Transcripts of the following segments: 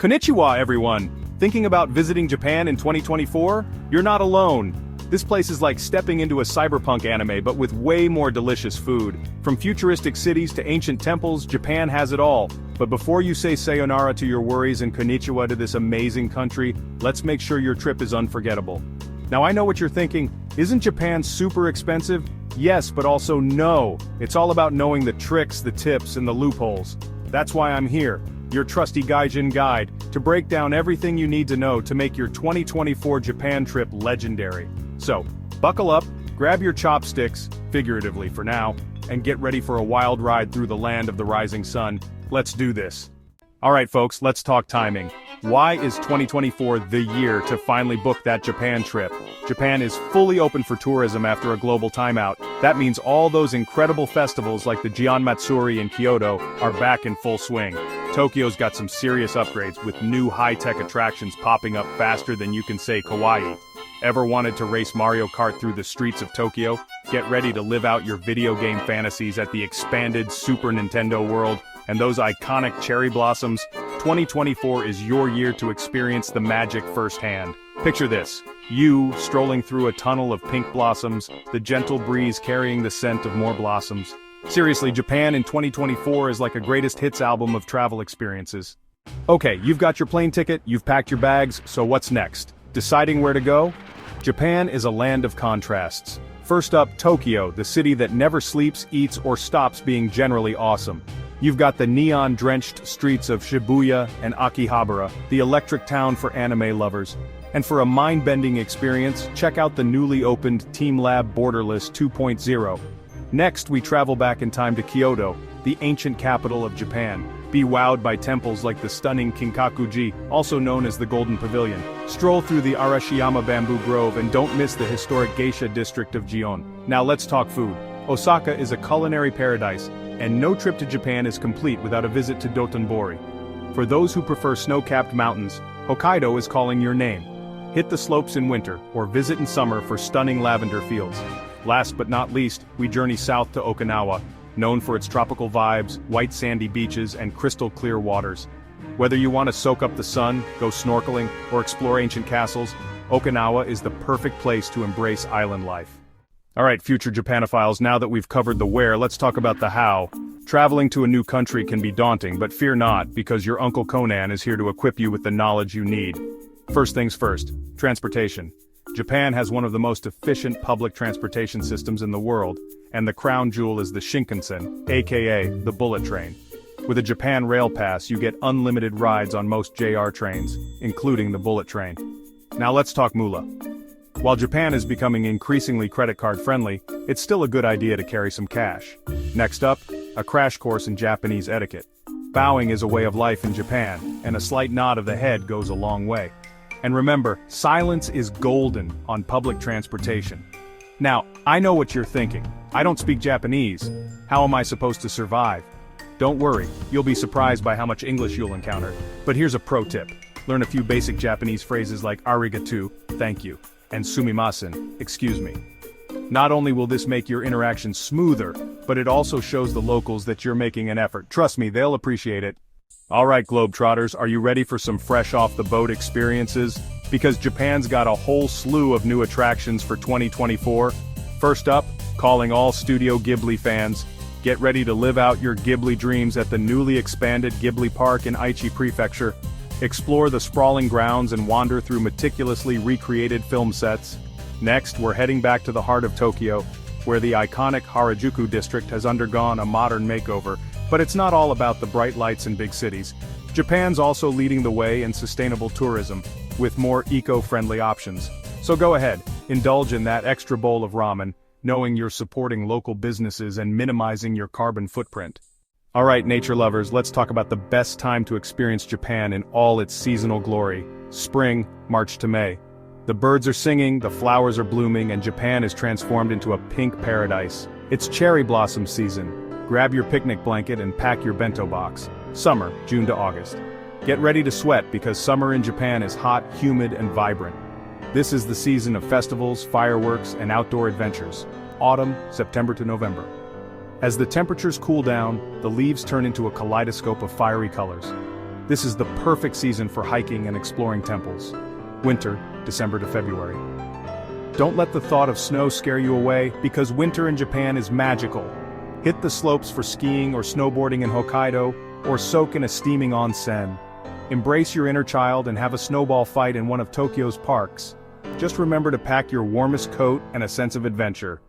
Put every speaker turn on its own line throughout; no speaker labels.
Konnichiwa, everyone! Thinking about visiting Japan in 2024? You're not alone. This place is like stepping into a cyberpunk anime but with way more delicious food. From futuristic cities to ancient temples, Japan has it all. But before you say sayonara to your worries and konnichiwa to this amazing country, let's make sure your trip is unforgettable. Now I know what you're thinking, isn't Japan super expensive? Yes, but also no. It's all about knowing the tricks, the tips, and the loopholes. That's why I'm here, your trusty Gion guide, to break down everything you need to know to make your 2024 Japan trip legendary. So, buckle up, grab your chopsticks, figuratively for now, and get ready for a wild ride through the land of the rising sun. Let's do this. Alright folks, let's talk timing. Why is 2024 the year to finally book that Japan trip? Japan is fully open for tourism after a global timeout. That means all those incredible festivals like the Gion Matsuri in Kyoto are back in full swing. Tokyo's got some serious upgrades with new high-tech attractions popping up faster than you can say kawaii. Ever wanted to race Mario Kart through the streets of Tokyo? Get ready to live out your video game fantasies at the expanded Super Nintendo world and those iconic cherry blossoms. 2024 is your year to experience the magic firsthand. Picture this, you strolling through a tunnel of pink blossoms, the gentle breeze carrying the scent of more blossoms. Seriously, Japan in 2024 is like a greatest hits album of travel experiences. Okay, you've got your plane ticket, you've packed your bags, so what's next? Deciding where to go? Japan is a land of contrasts. First up, Tokyo, the city that never sleeps, eats, or stops being generally awesome. You've got the neon-drenched streets of Shibuya and Akihabara, the electric town for anime lovers. And for a mind-bending experience, check out the newly opened TeamLab Borderless 2.0. Next, we travel back in time to Kyoto, the ancient capital of Japan. Be wowed by temples like the stunning Kinkakuji, also known as the Golden Pavilion. Stroll through the Arashiyama Bamboo Grove and don't miss the historic geisha district of Gion. Now let's talk food. Osaka is a culinary paradise, and no trip to Japan is complete without a visit to Dotonbori. For those who prefer snow-capped mountains, Hokkaido is calling your name. Hit the slopes in winter, or visit in summer for stunning lavender fields. Last but not least, we journey south to Okinawa, known for its tropical vibes, white sandy beaches, and crystal-clear waters. Whether you want to soak up the sun, go snorkeling, or explore ancient castles, Okinawa is the perfect place to embrace island life. Alright, future Japanophiles, now that we've covered the where, let's talk about the how. Traveling to a new country can be daunting, but fear not, because your Uncle Conan is here to equip you with the knowledge you need. First things first, transportation. Japan has one of the most efficient public transportation systems in the world, and the crown jewel is the Shinkansen, aka the bullet train. With a Japan Rail Pass, you get unlimited rides on most JR trains, including the bullet train. Now let's talk moolah. While Japan is becoming increasingly credit card friendly, it's still a good idea to carry some cash. Next up, a crash course in Japanese etiquette. Bowing is a way of life in Japan, and a slight nod of the head goes a long way. And remember, silence is golden on public transportation. Now, I know what you're thinking. I don't speak Japanese. How am I supposed to survive? Don't worry, you'll be surprised by how much English you'll encounter. But here's a pro tip. Learn a few basic Japanese phrases like arigato, thank you, and sumimasen, excuse me. Not only will this make your interaction smoother, but it also shows the locals that you're making an effort. Trust me, they'll appreciate it. Alright Globetrotters, are you ready for some fresh off the boat experiences? Because Japan's got a whole slew of new attractions for 2024. First up, calling all Studio Ghibli fans, get ready to live out your Ghibli dreams at the newly expanded Ghibli Park in Aichi Prefecture. Explore the sprawling grounds and wander through meticulously recreated film sets. Next, we're heading back to the heart of Tokyo, where the iconic Harajuku district has undergone a modern makeover. But it's not all about the bright lights in big cities. Japan's also leading the way in sustainable tourism, with more eco-friendly options. So go ahead, indulge in that extra bowl of ramen, knowing you're supporting local businesses and minimizing your carbon footprint. Alright nature lovers, let's talk about the best time to experience Japan in all its seasonal glory. Spring, March to May. The birds are singing, the flowers are blooming, and Japan is transformed into a pink paradise. It's cherry blossom season. Grab your picnic blanket and pack your bento box. Summer, June to August. Get ready to sweat because summer in Japan is hot, humid, and vibrant. This is the season of festivals, fireworks, and outdoor adventures. Autumn, September to November. As the temperatures cool down, the leaves turn into a kaleidoscope of fiery colors. This is the perfect season for hiking and exploring temples. Winter, December to February. Don't let the thought of snow scare you away, because winter in Japan is magical. Hit the slopes for skiing or snowboarding in Hokkaido, or soak in a steaming onsen. Embrace your inner child and have a snowball fight in one of Tokyo's parks. Just remember to pack your warmest coat and a sense of adventure.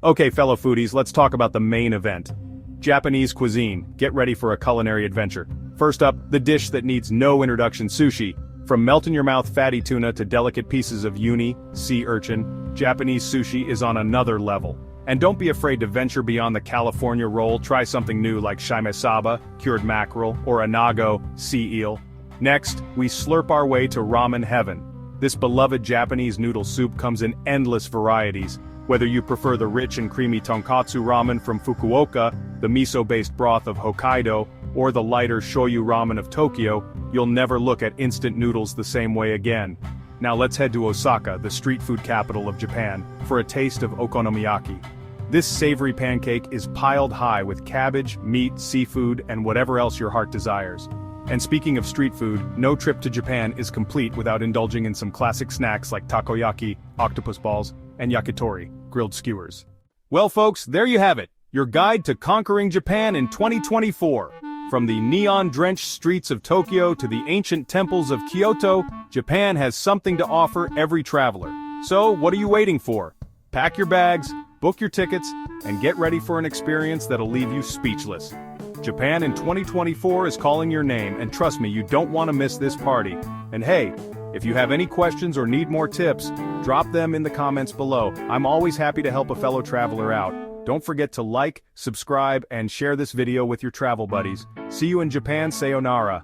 Okay, fellow foodies, let's talk about the main event. Japanese cuisine. Get ready for a culinary adventure. First up, the dish that needs no introduction: sushi. From melt-in-your-mouth fatty tuna to delicate pieces of uni, sea urchin, Japanese sushi is on another level. And don't be afraid to venture beyond the California roll. Try something new like shimesaba, cured mackerel, or anago, sea eel. Next, we slurp our way to ramen heaven. This beloved Japanese noodle soup comes in endless varieties. Whether you prefer the rich and creamy tonkatsu ramen from Fukuoka, the miso-based broth of Hokkaido, or the lighter shoyu ramen of Tokyo, you'll never look at instant noodles the same way again. Now let's head to Osaka, the street food capital of Japan, for a taste of okonomiyaki. This savory pancake is piled high with cabbage, meat, seafood, and whatever else your heart desires. And speaking of street food, no trip to Japan is complete without indulging in some classic snacks like takoyaki, octopus balls, and yakitori, grilled skewers. Well folks, there you have it, your guide to conquering Japan in 2024. From the neon-drenched streets of Tokyo to the ancient temples of Kyoto, Japan has something to offer every traveler. So, what are you waiting for? Pack your bags, book your tickets, and get ready for an experience that'll leave you speechless. Japan in 2024 is calling your name, and trust me, you don't want to miss this party. And hey, if you have any questions or need more tips, drop them in the comments below. I'm always happy to help a fellow traveler out. Don't forget to like, subscribe, and share this video with your travel buddies. See you in Japan, sayonara.